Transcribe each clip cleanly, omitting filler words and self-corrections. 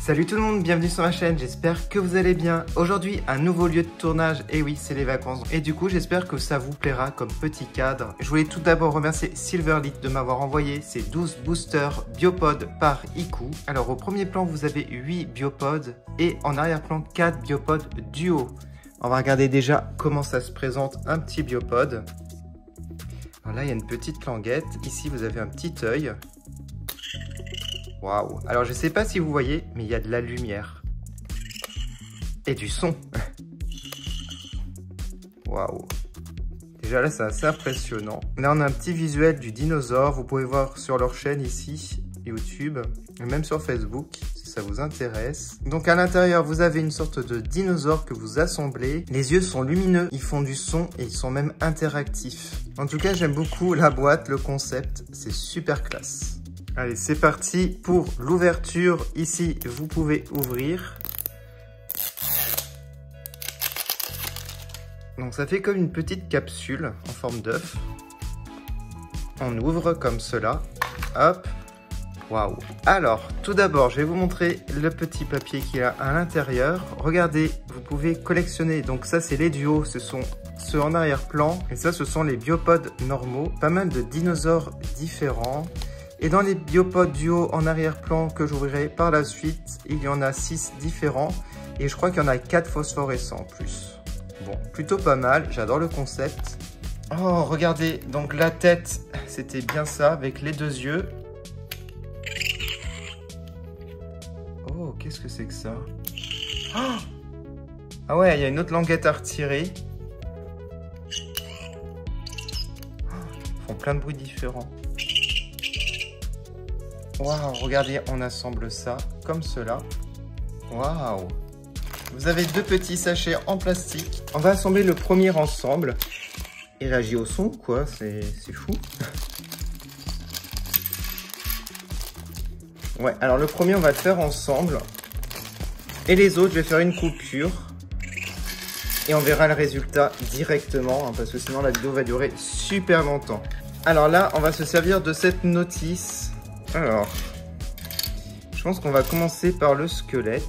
Salut tout le monde, bienvenue sur ma chaîne, j'espère que vous allez bien. Aujourd'hui, un nouveau lieu de tournage, et oui, c'est les vacances. Et du coup, j'espère que ça vous plaira comme petit cadre. Je voulais tout d'abord remercier Silverlit de m'avoir envoyé ces 12 boosters biopods par Iku. Alors au premier plan, vous avez 8 biopods et en arrière-plan, 4 biopods duo. On va regarder déjà comment ça se présente un petit biopod. Alors là, il y a une petite languette. Ici, vous avez un petit œil. Waouh! Alors, je sais pas si vous voyez, mais il y a de la lumière. Et du son. Waouh! Déjà là, c'est assez impressionnant. Là, on a un petit visuel du dinosaure. Vous pouvez voir sur leur chaîne ici, YouTube, et même sur Facebook, si ça vous intéresse. Donc, à l'intérieur, vous avez une sorte de dinosaure que vous assemblez. Les yeux sont lumineux, ils font du son et ils sont même interactifs. En tout cas, j'aime beaucoup la boîte, le concept. C'est super classe. Allez, c'est parti pour l'ouverture. Ici, vous pouvez ouvrir. Donc, ça fait comme une petite capsule en forme d'œuf. On ouvre comme cela. Hop. Waouh. Alors, tout d'abord, je vais vous montrer le petit papier qu'il y a à l'intérieur. Regardez, vous pouvez collectionner. Donc, ça, c'est les duos. Ce sont ceux en arrière-plan. Et ça, ce sont les biopods normaux. Pas mal de dinosaures différents. Et dans les biopods duo en arrière-plan que j'ouvrirai par la suite, il y en a 6 différents. Et je crois qu'il y en a 4 phosphorescents en plus. Bon, plutôt pas mal. J'adore le concept. Oh, regardez. Donc la tête, c'était bien ça, avec les deux yeux. Oh, qu'est-ce que c'est que ça? Oh, ah ouais, il y a une autre languette à retirer. Oh, ils font plein de bruits différents. Waouh, regardez, on assemble ça comme cela. Waouh. Vous avez deux petits sachets en plastique. On va assembler le premier ensemble. Il réagit au son, quoi, c'est fou. Ouais, alors le premier, on va le faire ensemble. Et les autres, je vais faire une coupure. Et on verra le résultat directement, hein, parce que sinon la vidéo va durer super longtemps. Alors là, on va se servir de cette notice. Alors, je pense qu'on va commencer par le squelette.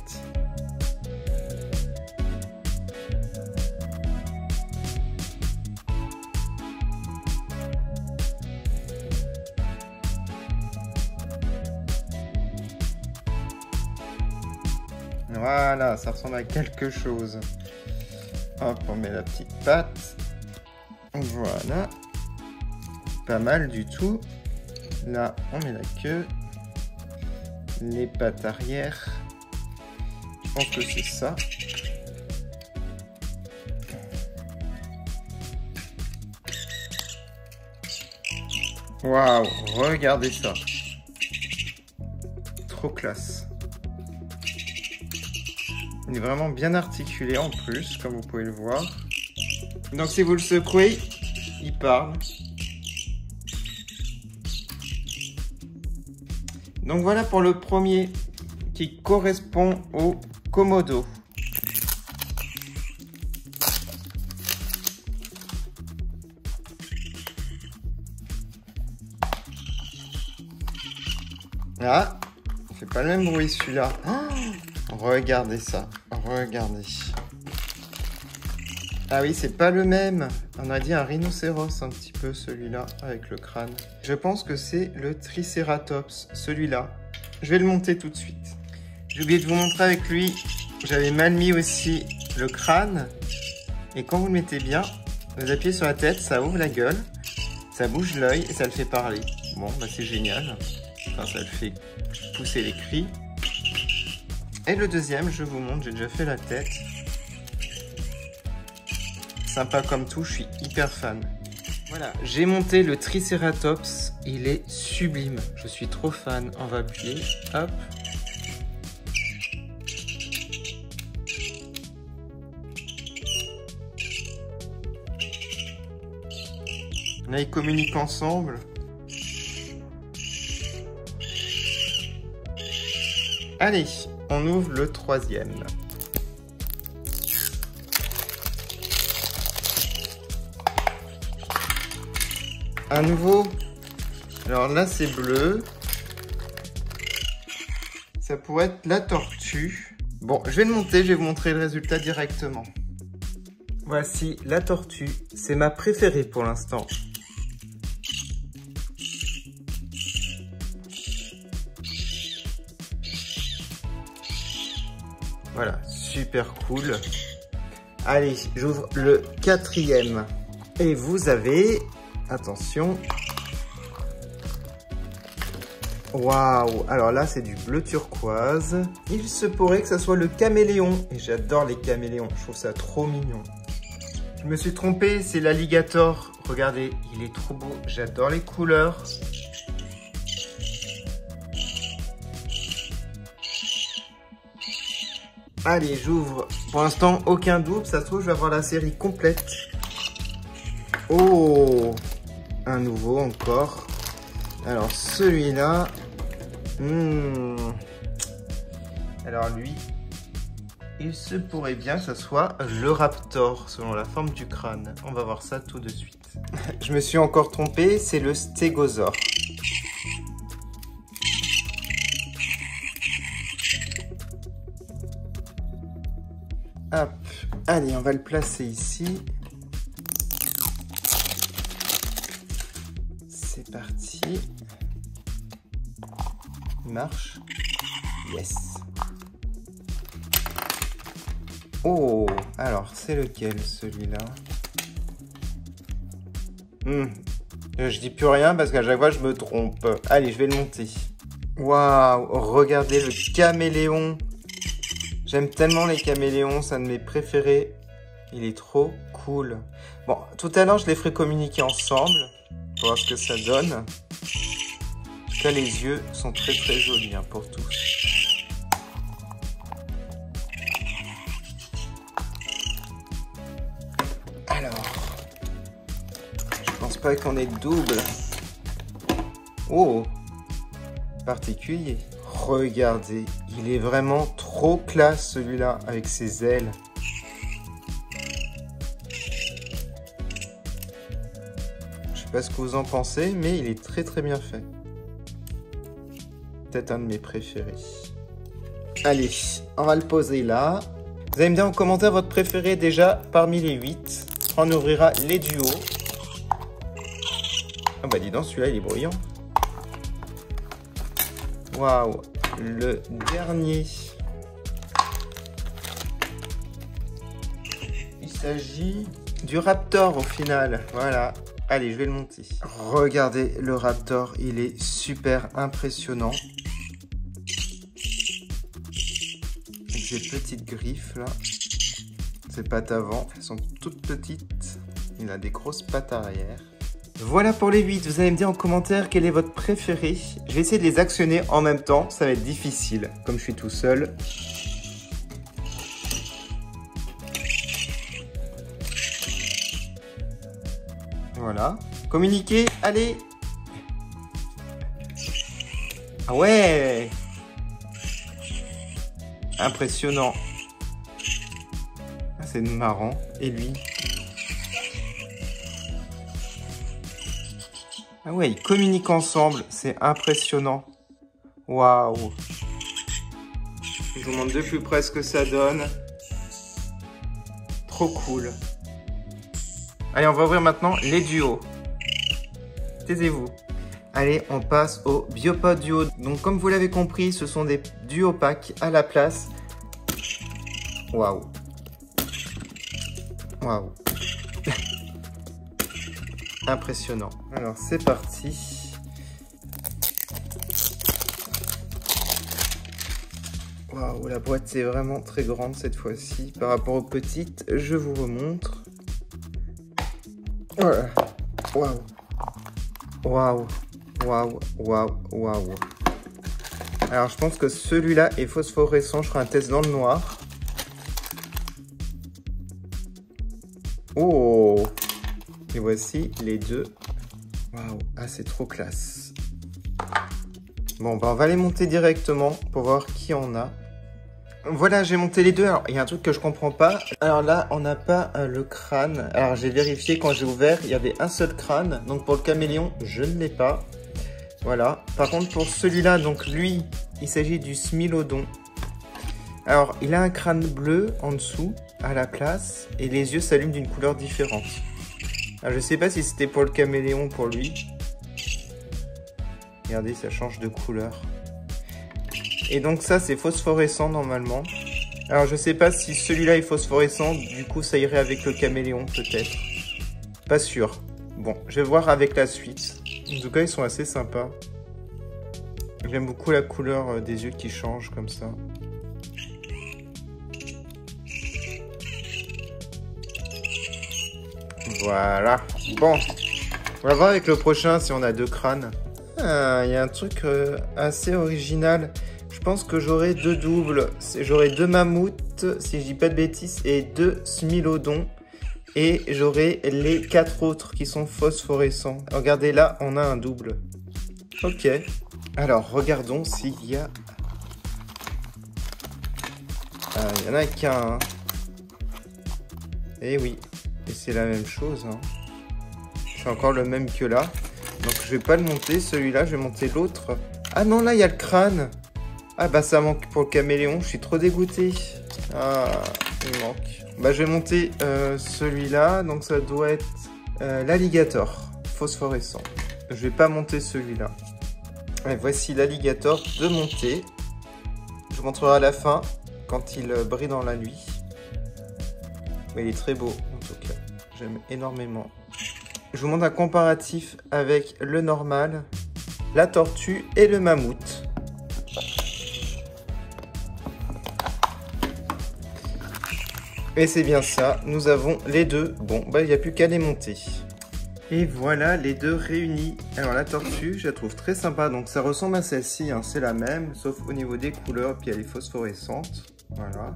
Voilà, ça ressemble à quelque chose. Hop, on met la petite patte. Voilà. Pas mal du tout. Là, on met la queue, les pattes arrière. Je pense que c'est ça. Waouh, regardez ça. Trop classe. Il est vraiment bien articulé en plus, comme vous pouvez le voir. Donc si vous le secouez, il parle. Donc voilà pour le premier qui correspond au Komodo. Ah, il fait pas le même bruit celui-là. Oh, regardez ça, regardez. Ah oui, c'est pas le même. On a dit un rhinocéros un petit peu celui-là avec le crâne. Je pense que c'est le Triceratops, celui-là. Je vais le monter tout de suite. J'ai oublié de vous montrer avec lui. J'avais mal mis aussi le crâne. Et quand vous le mettez bien, vous appuyez sur la tête, ça ouvre la gueule, ça bouge l'œil et ça le fait parler. Bon, bah c'est génial. Enfin, ça le fait pousser les cris. Et le deuxième, je vous montre, j'ai déjà fait la tête. Sympa comme tout, je suis hyper fan. Voilà, j'ai monté le Triceratops, il est sublime. Je suis trop fan. On va appuyer, hop. Là, ils communiquent ensemble. Allez, on ouvre le troisième. À nouveau, alors là c'est bleu, Ça pourrait être la tortue. Bon, je vais le monter, je vais vous montrer le résultat directement. Voici la tortue. C'est ma préférée pour l'instant. Voilà, super cool. Allez, j'ouvre le 4e. Et vous avez... Attention. Waouh! Alors là, c'est du bleu turquoise. Il se pourrait que ça soit le caméléon. Et j'adore les caméléons. Je trouve ça trop mignon. Je me suis trompé, c'est l'alligator. Regardez, il est trop beau. J'adore les couleurs. Allez, j'ouvre. Pour l'instant, aucun double. Ça se trouve, je vais avoir la série complète. Oh! Un nouveau encore. Alors, celui-là... Alors, lui... Il se pourrait bien que ce soit le raptor, selon la forme du crâne. On va voir ça tout de suite. Je me suis encore trompé, c'est le stégosaure. Hop, allez, on va le placer ici. C'est parti. Il marche. Yes. Oh, alors c'est lequel celui-là? Je dis plus rien parce qu'à chaque fois je me trompe. Allez, je vais le monter. Waouh, regardez le caméléon. J'aime tellement les caméléons, c'est un de mes préférés. Il est trop cool. Bon, tout à l'heure je les ferai communiquer ensemble pour voir ce que ça donne. En tout cas, les yeux sont très très jolis hein, pour tous. Pas qu'on ait double. Oh, particulier. Regardez, il est vraiment trop classe celui-là avec ses ailes. Je sais pas ce que vous en pensez, mais il est très très bien fait. Peut-être un de mes préférés. Allez, on va le poser là. Vous allez me dire en commentaire votre préféré déjà parmi les 8. On ouvrira les duos. Ah bah dis donc, celui-là il est bruyant. Waouh, le dernier. Il s'agit du raptor au final. Voilà. Allez, je vais le monter. Regardez le raptor, il est super impressionnant. Avec ses petites griffes là. Ses pattes avant, elles sont toutes petites. Il a des grosses pattes arrière. Voilà pour les 8, vous allez me dire en commentaire quel est votre préféré. Je vais essayer de les actionner en même temps, ça va être difficile, comme je suis tout seul. Voilà, communiquer, allez. Ah ouais. Impressionnant. Ah, c'est marrant, et lui? Ah ouais, ils communiquent ensemble, c'est impressionnant. Waouh. Je vous montre de plus près ce que ça donne. Trop cool. Allez, on va ouvrir maintenant les duos. Taisez-vous. Allez, on passe au Biopod Duo. Donc, comme vous l'avez compris, ce sont des duos packs à la place. Waouh. Waouh. Impressionnant. Alors c'est parti. Waouh, la boîte est vraiment très grande cette fois-ci. Par rapport aux petites, je vous remontre. Voilà. Waouh. Waouh. Waouh. Waouh. Waouh. Alors je pense que celui-là est phosphorescent. Je ferai un test dans le noir. Oh. Et voici les deux. Waouh, ah c'est trop classe. Bon, bah on va les monter directement pour voir qui en a. Voilà, j'ai monté les deux. Alors, il y a un truc que je comprends pas. Alors là, on n'a pas le crâne. Alors, j'ai vérifié quand j'ai ouvert, il y avait un seul crâne. Donc, pour le caméléon, je ne l'ai pas. Voilà. Par contre, pour celui-là, donc lui, Il s'agit du Smilodon. Alors, il a un crâne bleu en dessous, à la place, et les yeux s'allument d'une couleur différente. Alors, je sais pas si c'était pour le caméléon ou pour lui. Regardez, ça change de couleur. Et donc ça, c'est phosphorescent normalement. Alors, je sais pas si celui-là est phosphorescent, du coup, ça irait avec le caméléon, peut-être. Pas sûr. Bon, je vais voir avec la suite. En tout cas, ils sont assez sympas. J'aime beaucoup la couleur des yeux qui changent comme ça. Voilà. Bon, on va voir avec le prochain si on a 2 crânes. Ah, il y a un truc assez original. Je pense que j'aurai 2 doubles. J'aurai 2 mammouths, si je dis pas de bêtises, et 2 smilodons. Et j'aurai les 4 autres qui sont phosphorescents. Regardez là, on a un double. Ok. Alors, regardons s'il y a... Ah, il y en a qu'un. Hein. Eh oui. Et c'est la même chose. Hein. C'est encore le même que là. Donc, je vais pas le monter, celui-là. Je vais monter l'autre. Ah non, là, il y a le crâne. Ah bah, ça manque pour le caméléon. Je suis trop dégoûté. Ah, il manque. Bah, je vais monter celui-là. Donc, ça doit être l'alligator phosphorescent. Je vais pas monter celui-là. Et voici l'alligator de montée. Je vous montrerai à la fin quand il brille dans la nuit. Mais il est très beau en tout cas. J'aime énormément. Je vous montre un comparatif avec le normal, la tortue et le mammouth. Et c'est bien ça, nous avons les deux. Bon, bah il n'y a plus qu'à les monter. Et voilà les deux réunis. Alors la tortue, je la trouve très sympa. Donc ça ressemble à celle-ci, hein, c'est la même, sauf au niveau des couleurs, puis elle est phosphorescente. Voilà.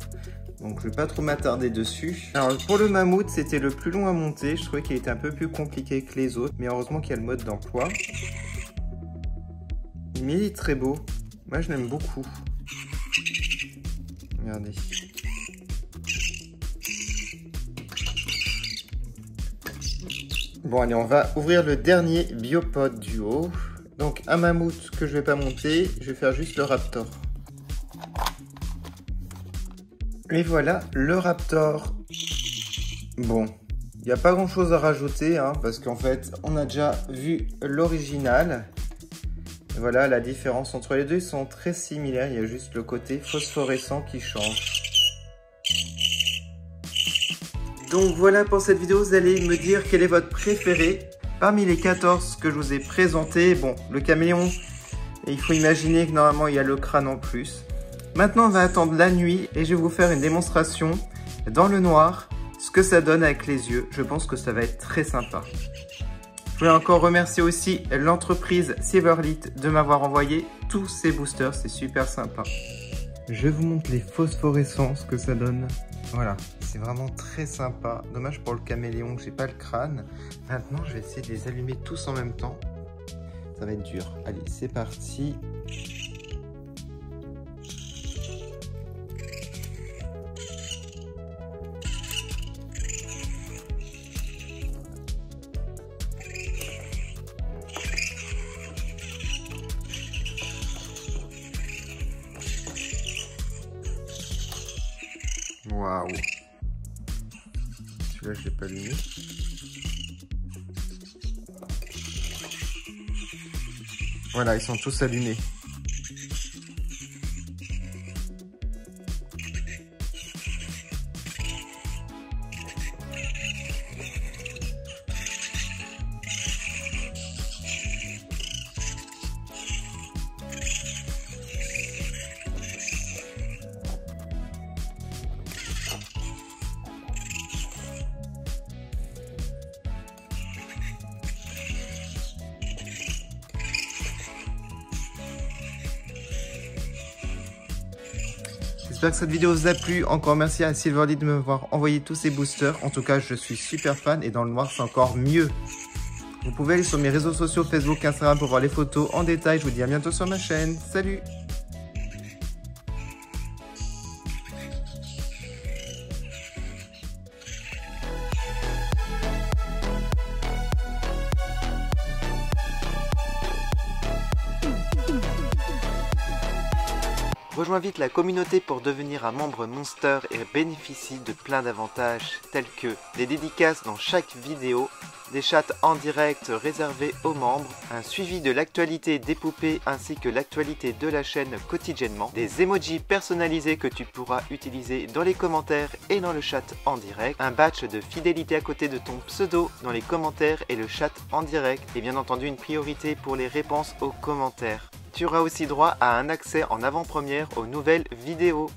Donc je vais pas trop m'attarder dessus. Alors pour le mammouth, c'était le plus long à monter. Je trouvais qu'il était un peu plus compliqué que les autres. Mais heureusement qu'il y a le mode d'emploi. Mais il est très beau. Moi je l'aime beaucoup. Regardez. Bon allez, on va ouvrir le dernier biopode du haut. Donc un mammouth que je vais pas monter, je vais faire juste le raptor. Et voilà le raptor. Bon, il n'y a pas grand chose à rajouter, hein, parce qu'en fait on a déjà vu l'original. Voilà, la différence entre les deux, ils sont très similaires, il y a juste le côté phosphorescent qui change. Donc voilà pour cette vidéo, vous allez me dire quel est votre préféré. Parmi les 14 que je vous ai présentés, bon, le caméléon, il faut imaginer que normalement il y a le crâne en plus. Maintenant on va attendre la nuit et je vais vous faire une démonstration dans le noir, ce que ça donne avec les yeux. Je pense que ça va être très sympa. Je voulais encore remercier aussi l'entreprise Silverlit de m'avoir envoyé tous ces boosters, c'est super sympa. Je vous montre les phosphorescences que ça donne. Voilà, c'est vraiment très sympa. Dommage pour le caméléon que j'ai pas le crâne. Maintenant, je vais essayer de les allumer tous en même temps. Ça va être dur. Allez, c'est parti. Waouh. Celui-là, je l'ai pas allumé. Voilà, ils sont tous allumés. J'espère que cette vidéo vous a plu. Encore merci à Silverlit de m'avoir envoyé tous ces boosters. En tout cas, je suis super fan et dans le noir, c'est encore mieux. Vous pouvez aller sur mes réseaux sociaux, Facebook, Instagram pour voir les photos en détail. Je vous dis à bientôt sur ma chaîne. Salut! Rejoins vite la communauté pour devenir un membre Monster et bénéficie de plein d'avantages tels que des dédicaces dans chaque vidéo, des chats en direct réservés aux membres, un suivi de l'actualité des poupées ainsi que l'actualité de la chaîne quotidiennement, des emojis personnalisés que tu pourras utiliser dans les commentaires et dans le chat en direct, un badge de fidélité à côté de ton pseudo dans les commentaires et le chat en direct, et bien entendu une priorité pour les réponses aux commentaires. Tu auras aussi droit à un accès en avant-première aux nouvelles vidéos.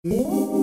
Música